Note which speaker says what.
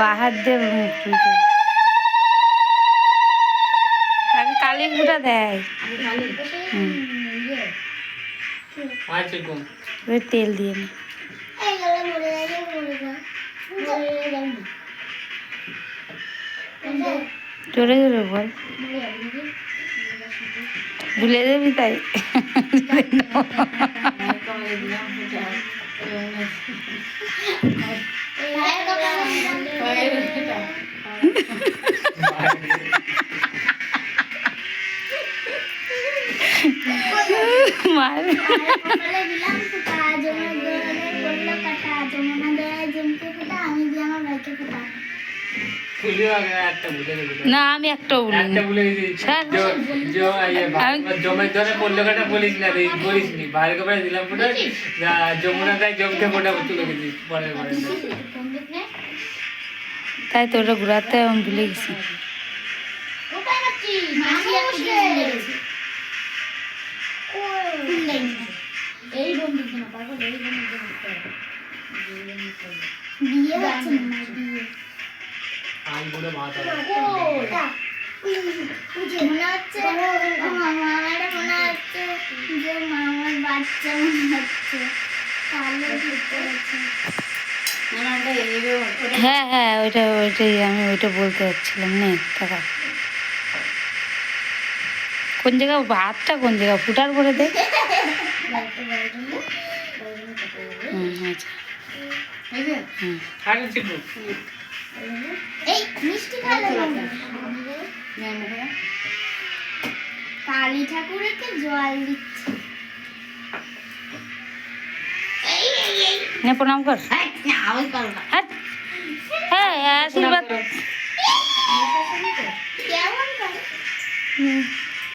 Speaker 1: বাহার দে আগে কালি গুঁড়া দেয়। ওই তেল দিয়ে নি জোরে জোরে বল, ভুলে যাবি তাই। মার না আমি একটাও বলিনি।
Speaker 2: জমের জন্য পড়লো কাটা বলিস না, বলিসনি বাইরে করে দিলাম ফুটা যমুনা তাই জমকে ফোটা তুলে গেছিস পরের পরে।
Speaker 1: তাই তো ওটা ঘুরাতে আমি ভুলে গেছি।
Speaker 3: এই বন্ধু না পাগল, এই বন্ধু বিয়ে হচ্ছে না, বিয়ে
Speaker 2: আই বলে ভাত
Speaker 3: মনে হচ্ছে আমার মনে হচ্ছে যে মামার বাচ্চা মনে হচ্ছে কালো হচ্ছে।
Speaker 1: হ্যাঁ হ্যাঁ ওইটাই আমি ওইটা বলতে যাচ্ছিলাম। নে টাকা কোন জায়গা, ভাতটা কোন জায়গা ফুটার করে দে। আচ্ছা
Speaker 3: এই মিষ্টি খালো কালী ঠাকুরকে জল দিচ্ছে।
Speaker 1: নে প্রণাম কর। হ্যাঁ আশীর্বাদ।
Speaker 3: কেমন করে